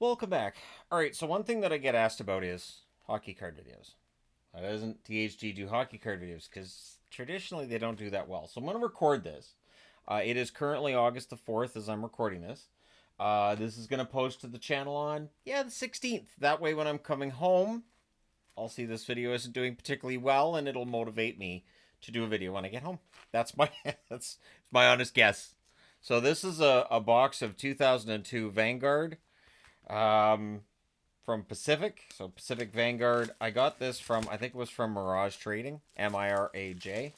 Welcome back. All right, so one thing that I get asked about is hockey card videos. Why doesn't THG do hockey card videos? Because traditionally they don't do that well. So I'm going to record this. It is currently August the 4th as I'm recording this. This is going to post to the channel on, the 16th. That way when I'm coming home, I'll see this video isn't doing particularly well and it'll motivate me to do a video when I get home. That's my that's my honest guess. So this is a box of 2002 Vanguard from Pacific. So Pacific Vanguard. I got this from, I think it was from Mirage Trading, Miraj.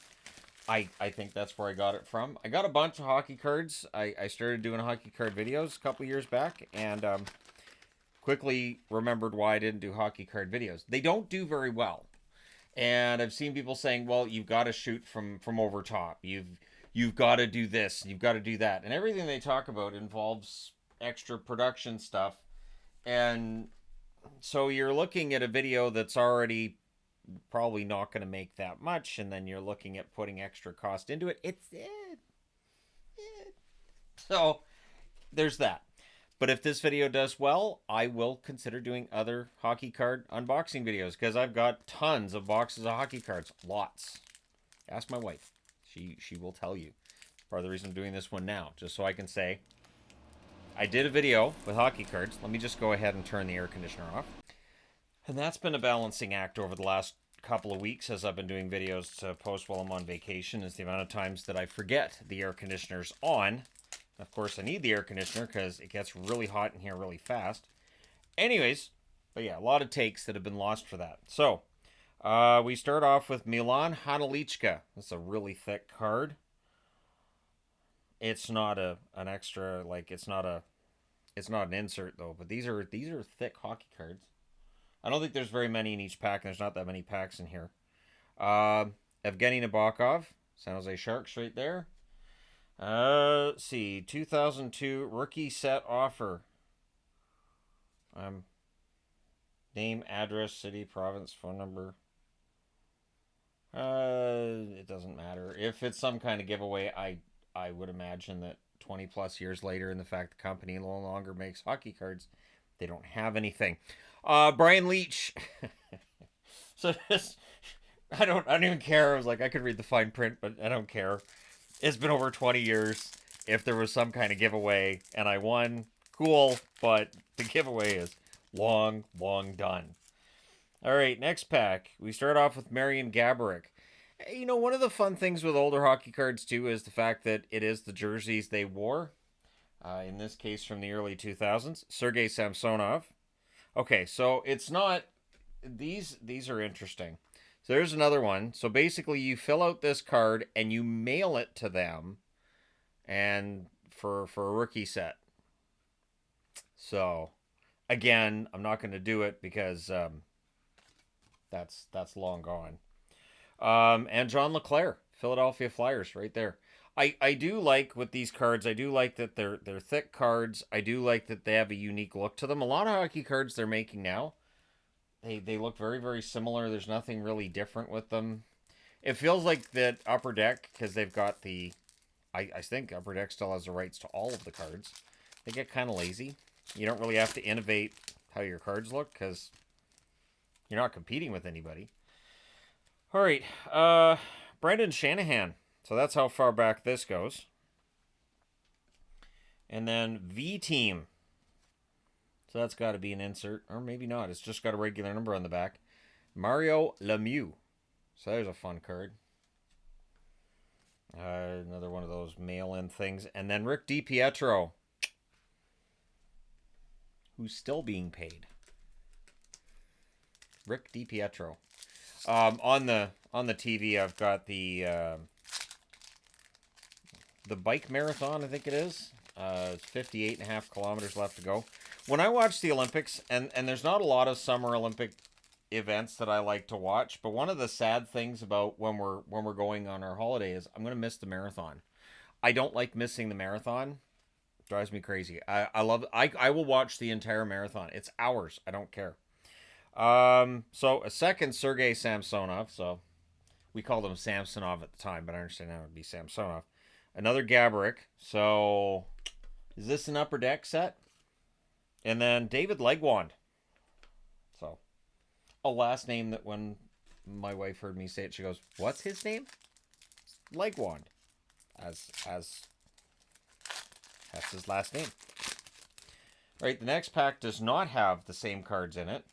I think that's where I got it from. I got a bunch of hockey cards. I started doing hockey card videos a couple years back and quickly remembered why I didn't do hockey card videos. They don't do very well. And I've seen people saying, well, you've got to shoot from over top. You've got to do this, you've got to do that. And everything they talk about involves extra production stuff. And so you're looking at a video that's already probably not going to make that much, and then you're looking at putting extra cost into it. So there's that. But if this video does well, I will consider doing other hockey card unboxing videos because I've got tons of boxes of hockey cards. Lots. Ask my wife. She will tell you. Part of the reason I'm doing this one now, just so I can say I did a video with hockey cards. Let me just go ahead and turn the air conditioner off. And that's been a balancing act over the last couple of weeks as I've been doing videos to post while I'm on vacation, is the amount of times that I forget the air conditioner's on. Of course, I need the air conditioner because it gets really hot in here really fast. Anyways, but yeah, a lot of takes that have been lost for that. So, we start off with Milan Hanalichka. That's a really thick card. It's not an extra, like it's not an insert though, but these are thick hockey cards. I don't think there's very many in each pack, and there's not that many packs in here. Evgeny Nabokov, San Jose Sharks right there. Let's see, 2002 rookie set offer. Name, address, city, province, phone number. It doesn't matter. If it's some kind of giveaway, I would imagine that 20 plus years later, and the fact the company no longer makes hockey cards, they don't have anything. Brian Leach. So this, I don't even care. I was like, I could read the fine print, but I don't care. It's been over 20 years. If there was some kind of giveaway and I won, cool. But the giveaway is long done. All right, next pack. We start off with Marian Gaborik. You know, one of the fun things with older hockey cards, too, is the fact that it is the jerseys they wore. In this case, from the early 2000s. Sergei Samsonov. Okay, so it's not... These are interesting. So there's another one. So basically, you fill out this card and you mail it to them, and for a rookie set. So, again, I'm not going to do it because that's long gone. And John LeClair, Philadelphia Flyers, right there. I do like with these cards. I do like that they're thick cards. I do like that they have a unique look to them. A lot of hockey cards they're making now, they look very, very similar. There's nothing really different with them. It feels like that Upper Deck, because they've got the... I think Upper Deck still has the rights to all of the cards. They get kind of lazy. You don't really have to innovate how your cards look, because you're not competing with anybody. All right, Brendan Shanahan. So that's how far back this goes. And then V-Team. So that's got to be an insert, or maybe not. It's just got a regular number on the back. Mario Lemieux. So there's a fun card. Another one of those mail-in things. And then Rick DiPietro, who's still being paid. Rick DiPietro. On the TV, I've got the bike marathon, I think it is. It's 58.5 kilometers left to go. When I watch the Olympics, and there's not a lot of Summer Olympic events that I like to watch, but one of the sad things about when we're going on our holiday is I'm going to miss the marathon. I don't like missing the marathon. It drives me crazy. I love I will watch the entire marathon. It's hours. I don't care. So a second Sergei Samsonov. So we called him Samsonov at the time, but I understand now it would be Samsonov. Another Gaborik. So is this an Upper Deck set? And then David Legwand. So, a last name that when my wife heard me say it, she goes, "What's his name?" Legwand. That's his last name. All right, the next pack does not have the same cards in it.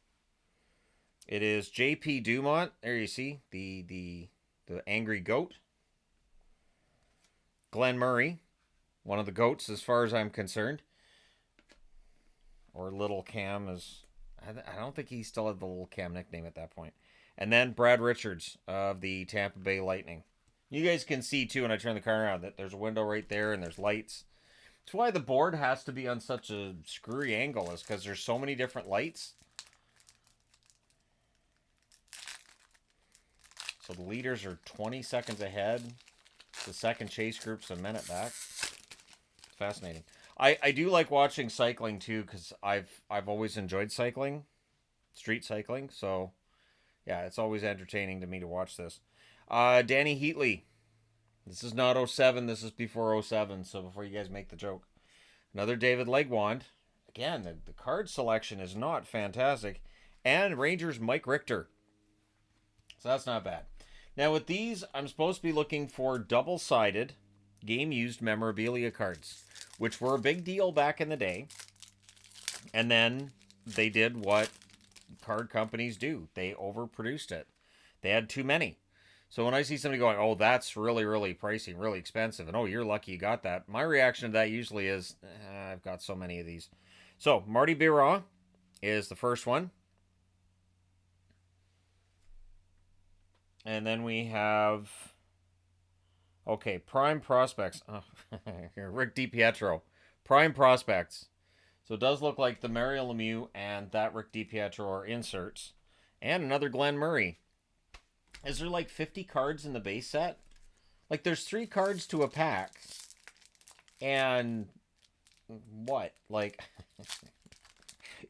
It is J.P. Dumont. There you see the angry goat. Glenn Murray, one of the goats as far as I'm concerned. Or Little Cam is... I don't think he still had the Little Cam nickname at that point. And then Brad Richards of the Tampa Bay Lightning. You guys can see, too, when I turn the car around, that there's a window right there and there's lights. That's why the board has to be on such a screwy angle, is because there's so many different lights. So the leaders are 20 seconds ahead. The second chase group's a minute back. It's fascinating. I do like watching cycling too, because I've always enjoyed cycling, street cycling. So yeah, it's always entertaining to me to watch this. Danny Heatley. This is not 07. This is before 07. So before you guys make the joke, another David Legwand. Again, the card selection is not fantastic. And Rangers Mike Richter. So that's not bad. Now with these, I'm supposed to be looking for double-sided game-used memorabilia cards, which were a big deal back in the day. And then they did what card companies do. They overproduced it. They had too many. So when I see somebody going, "Oh, that's really, really pricey, really expensive," and "Oh, you're lucky you got that," my reaction to that usually is, I've got so many of these. So Marty Biron is the first one. And then we have, okay, Prime Prospects. Oh, Rick DiPietro. Prime Prospects. So it does look like the Mario Lemieux and that Rick DiPietro are inserts. And another Glenn Murray. Is there like 50 cards in the base set? Like there's 3 cards to a pack. And what? Like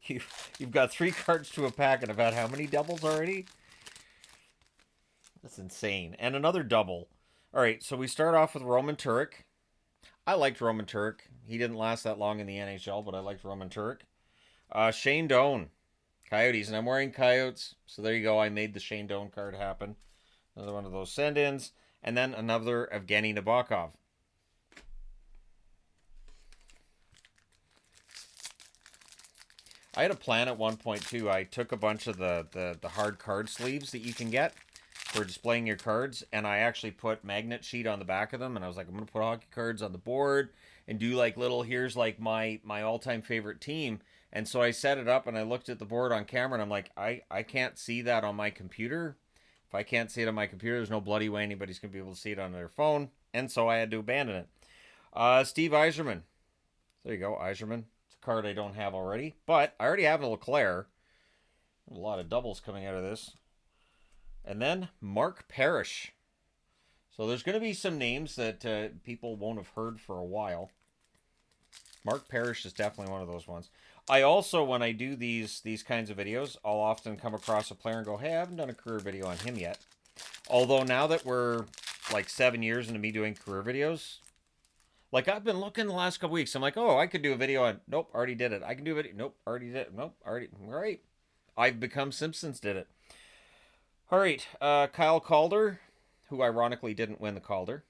you've got 3 cards to a pack and about how many doubles already? That's insane. And another double. All right, so we start off with Roman Turek. I liked Roman Turek. He didn't last that long in the NHL, but I liked Roman Turek. Shane Doan. Coyotes, and I'm wearing Coyotes. So there you go. I made the Shane Doan card happen. Another one of those send-ins. And then another Evgeny Nabokov. I had a plan at one point, too. I took a bunch of the hard card sleeves that you can get for displaying your cards, and I actually put magnet sheet on the back of them, and I was like, I'm going to put hockey cards on the board and do like little, here's like my all-time favorite team. And so I set it up, and I looked at the board on camera, and I'm like, I can't see that on my computer. If I can't see it on my computer, there's no bloody way anybody's going to be able to see it on their phone, and so I had to abandon it. Steve Yzerman. There you go, Yzerman. It's a card I don't have already, but I already have a Leclerc. A lot of doubles coming out of this. And then Mark Parrish. So there's going to be some names that people won't have heard for a while. Mark Parrish is definitely one of those ones. I also, when I do these kinds of videos, I'll often come across a player and go, hey, I haven't done a career video on him yet. Although now that we're like 7 years into me doing career videos, like I've been looking the last couple weeks. I'm like, oh, I could do a video on, nope, already did it. I can do a video, nope, already did it. Nope, already, all right. I've become Simpsons did it. All right, Kyle Calder, who ironically didn't win the Calder.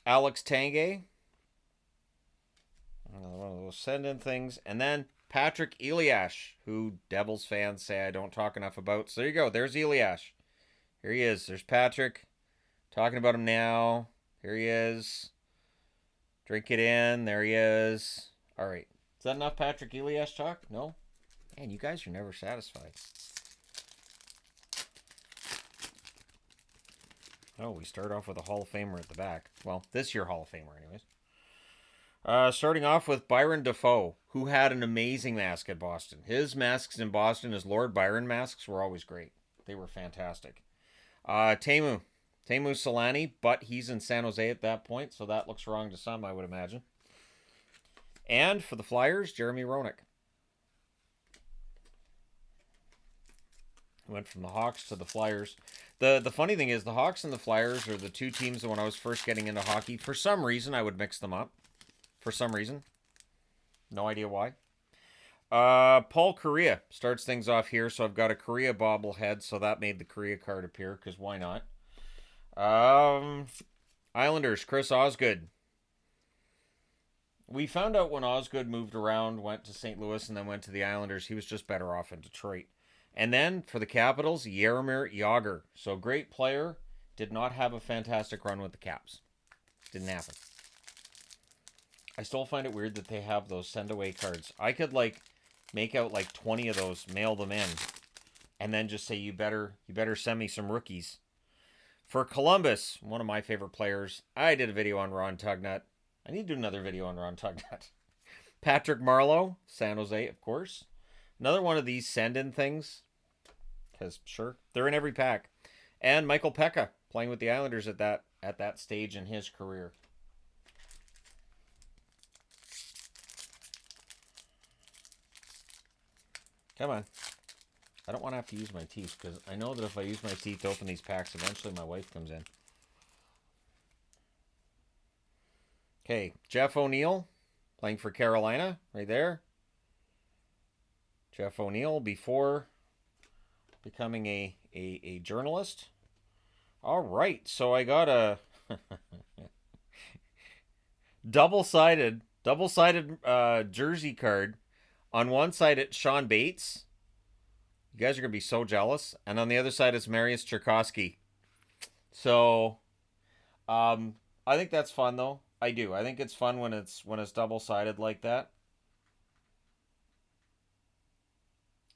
Alex Tanguay. Another one of those send-in things. And then Patrick Eliash, who Devils fans say I don't talk enough about. So there you go. There's Eliash. Here he is. There's Patrick. Talking about him now. Here he is. Drink it in. There he is. All right. Is that enough Patrick Eliash talk? No? Man, you guys are never satisfied. Oh, we start off with a Hall of Famer at the back. Well, this year Hall of Famer anyways. Starting off with Byron Dafoe, who had an amazing mask at Boston. His masks in Boston, his Lord Byron masks, were always great. They were fantastic. Teemu Solani, but he's in San Jose at that point, so that looks wrong to some, I would imagine. And for the Flyers, Jeremy Roenick. Went from the Hawks to the Flyers. The funny thing is, the Hawks and the Flyers are the two teams that when I was first getting into hockey, for some reason, I would mix them up. For some reason. No idea why. Paul Correa starts things off here. So I've got a Correa bobblehead. So that made the Correa card appear because why not? Islanders, Chris Osgood. We found out when Osgood moved around, went to St. Louis, and then went to the Islanders, he was just better off in Detroit. And then for the Capitals, Jaromir Jagr. So great player, did not have a fantastic run with the Caps. Didn't happen. I still find it weird that they have those send away cards. I could like make out like 20 of those, mail them in, and then just say you better send me some rookies. For Columbus, one of my favorite players, I did a video on Ron Tugnut. I need to do another video on Ron Tugnut. Patrick Marleau, San Jose, of course. Another one of these send-in things, because sure, they're in every pack. And Michael Pekka, playing with the Islanders at that stage in his career. Come on. I don't want to have to use my teeth, because I know that if I use my teeth to open these packs, eventually my wife comes in. Okay, Jeff O'Neill, playing for Carolina, right there. Jeff O'Neill before becoming a journalist. All right, so I got a double-sided jersey card. On one side, it's Sean Bates. You guys are going to be so jealous. And on the other side, it's Marius Cherkasky. So, I think that's fun, though. I do. I think it's fun when it's double-sided like that.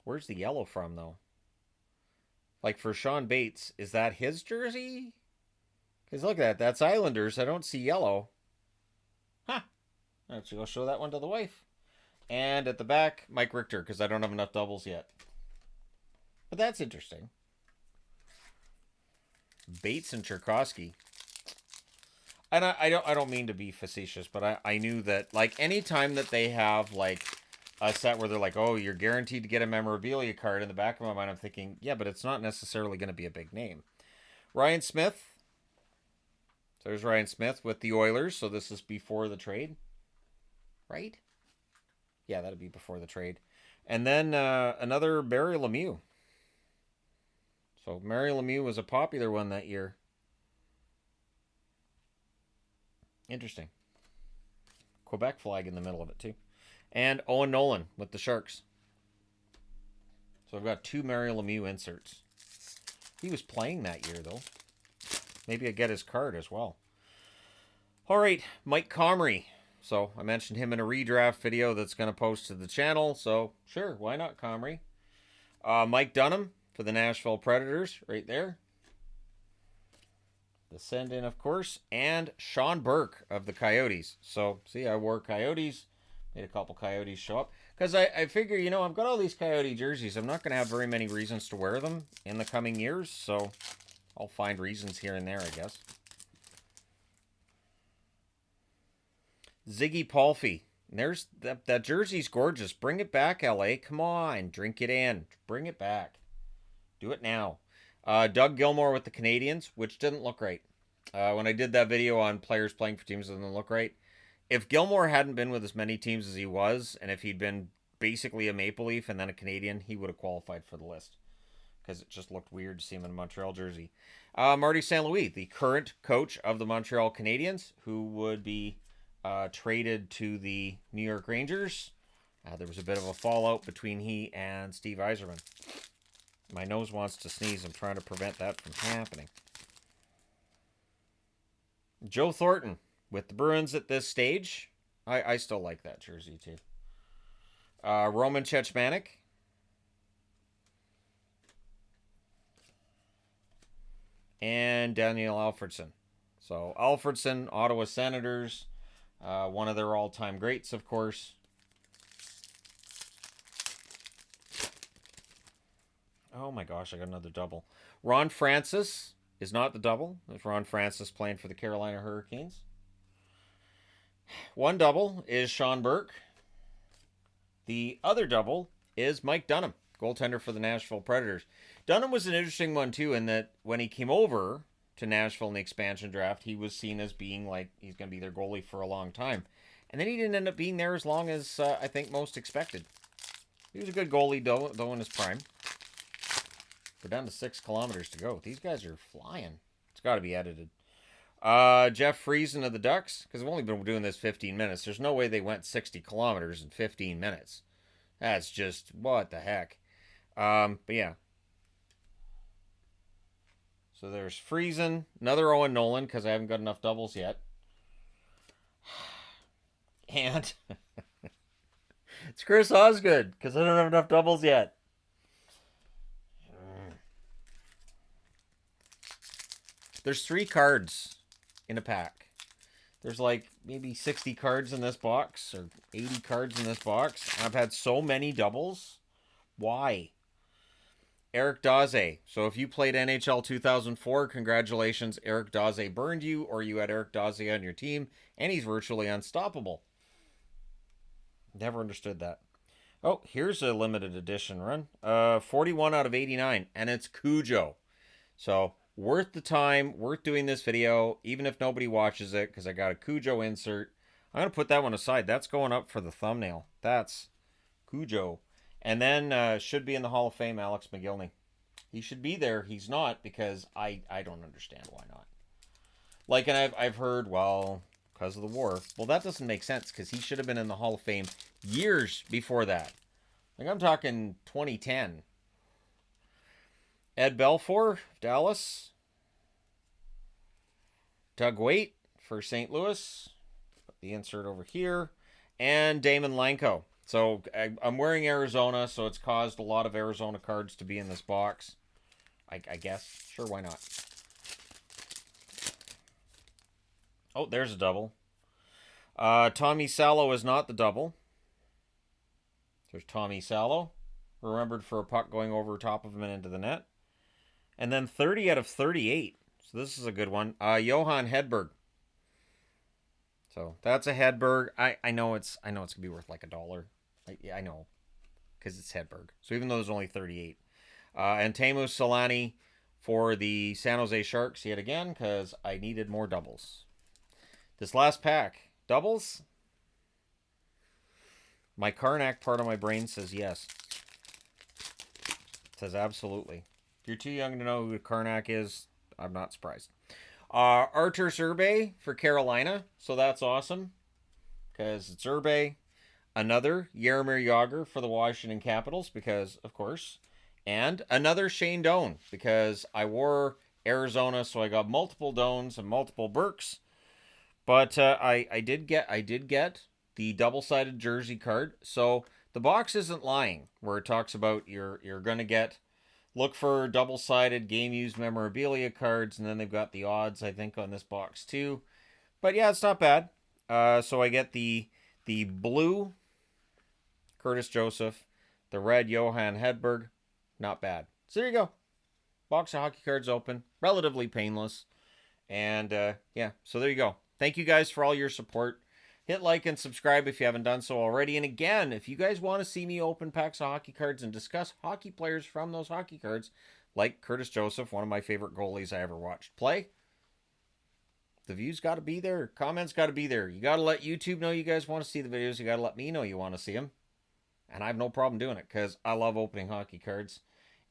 Where's the yellow from, though? Like for Sean Bates, is that his jersey? Because look at that. That's Islanders. I don't see yellow. Huh. Actually, I'll show that one to the wife. And at the back, Mike Richter, because I don't have enough doubles yet. But that's interesting. Bates and Cherkasky. And I don't mean to be facetious, but I knew that like anytime that they have like a set where they're like, oh, you're guaranteed to get a memorabilia card, in the back of my mind I'm thinking, yeah, but it's not necessarily going to be a big name. Ryan Smith. So there's Ryan Smith with the Oilers. So this is before the trade. Right? Yeah, that'd be before the trade. And then another Barry Lemieux. So Barry Lemieux was a popular one that year. Interesting. Quebec flag in the middle of it, too. And Owen Nolan with the Sharks. So I've got two Mario Lemieux inserts. He was playing that year, though. Maybe I get his card as well. All right, Mike Comrie. So I mentioned him in a redraft video that's going to post to the channel. So sure, why not Comrie? Mike Dunham for the Nashville Predators, right there. The send-in, of course. And Sean Burke of the Coyotes. So, see, I wore Coyotes. Made a couple Coyotes show up. Because I figure, you know, I've got all these Coyote jerseys. I'm not going to have very many reasons to wear them in the coming years. So, I'll find reasons here and there, I guess. Ziggy Palffy. There's that jersey's gorgeous. Bring it back, LA. Come on. Drink it in. Bring it back. Do it now. Doug Gilmour with the Canadiens, which didn't look right. When I did that video on players playing for teams that didn't look right, if Gilmour hadn't been with as many teams as he was, and if he'd been basically a Maple Leaf and then a Canadian, he would have qualified for the list. Because it just looked weird to see him in a Montreal jersey. Marty St. Louis, the current coach of the Montreal Canadiens, who would be traded to the New York Rangers. There was a bit of a fallout between he and Steve Yzerman. My nose wants to sneeze. I'm trying to prevent that from happening. Joe Thornton with the Bruins at this stage. I still like that jersey too. Roman Cechmanek. And Daniel Alfredsson. So Alfredsson, Ottawa Senators. One of their all-time greats, of course. Oh my gosh, I got another double. Ron Francis is not the double. It's Ron Francis playing for the Carolina Hurricanes. One double is Sean Burke. The other double is Mike Dunham, goaltender for the Nashville Predators. Dunham was an interesting one, too, in that when he came over to Nashville in the expansion draft, he was seen as being like he's going to be their goalie for a long time. And then he didn't end up being there as long as I think most expected. He was a good goalie, though in his prime. We're down to 6 kilometers to go. These guys are flying. It's got to be edited. Jeff Friesen of the Ducks, because I've only been doing this 15 minutes. There's no way they went 60 kilometers in 15 minutes. That's just, what the heck. But yeah. So there's Friesen, another Owen Nolan, because I haven't got enough doubles yet. And it's Chris Osgood, because I don't have enough doubles yet. There's 3 cards in a pack. There's like maybe 60 cards in this box or 80 cards in this box. I've had so many doubles. Why? Eric Daze. So if you played NHL 2004, congratulations. Eric Daze burned you, or you had Eric Daze on your team, and he's virtually unstoppable. Never understood that. Oh, here's a limited edition run. 41 out of 89, and it's Cujo. So worth the time, worth doing this video, even if nobody watches it, because I got a Cujo insert. I'm going to put that one aside. That's going up for the thumbnail. That's Cujo. And then should be in the Hall of Fame, Alex McGillney. He should be there. He's not, because I don't understand why not. Like, and I've heard, well, because of the war. Well, that doesn't make sense, because he should have been in the Hall of Fame years before that. Like, I'm talking 2010. Ed Belfour, Dallas. Doug Waite for St. Louis. Put the insert over here. And Damon Lanko. So I'm wearing Arizona, so it's caused a lot of Arizona cards to be in this box. I guess. Sure, why not? Oh, there's a double. Tommy Salo is not the double. There's Tommy Salo. Remembered for a puck going over top of him and into the net. And then 30 out of 38. So this is a good one. Johan Hedberg. So that's a Hedberg. I know it's gonna be worth like $1. I know, because it's Hedberg. So even though there's only 38, and Teemu Selanne for the San Jose Sharks yet again, because I needed more doubles. This last pack, doubles. My Karnak part of my brain says yes. It says absolutely. If you're too young to know who Karnak is, I'm not surprised. Artur Surbe for Carolina, so that's awesome, because it's Surbe. Another Jaromir Jagr for the Washington Capitals, because, of course. And another Shane Doan, because I wore Arizona, so I got multiple Doans and multiple Burks. But I did get the double-sided jersey card, so the box isn't lying, where it talks about you're going to look for double-sided game-used memorabilia cards, and then they've got the odds, I think, on this box, too. But, yeah, it's not bad. So I get the blue Curtis Joseph, the red Johan Hedberg. Not bad. So there you go. Box of hockey cards open. Relatively painless. And, yeah, so there you go. Thank you guys for all your support. Hit like and subscribe if you haven't done so already. And again, if you guys want to see me open packs of hockey cards and discuss hockey players from those hockey cards, like Curtis Joseph, one of my favorite goalies I ever watched play, the views got to be there. Comments got to be there. You got to let YouTube know you guys want to see the videos. You got to let me know you want to see them. And I have no problem doing it, because I love opening hockey cards.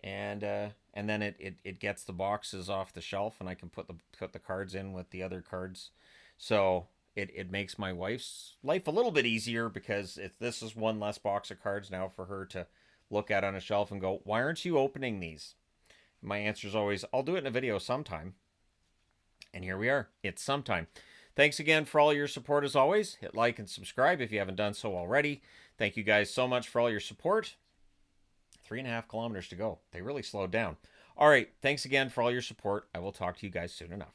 And then it gets the boxes off the shelf, and I can put the cards in with the other cards. So it makes my wife's life a little bit easier, because this is one less box of cards now for her to look at on a shelf and go, why aren't you opening these? My answer is always, I'll do it in a video sometime. And here we are. It's sometime. Thanks again for all your support as always. Hit like and subscribe if you haven't done so already. Thank you guys so much for all your support. 3.5 kilometers to go. They really slowed down. All right. Thanks again for all your support. I will talk to you guys soon enough.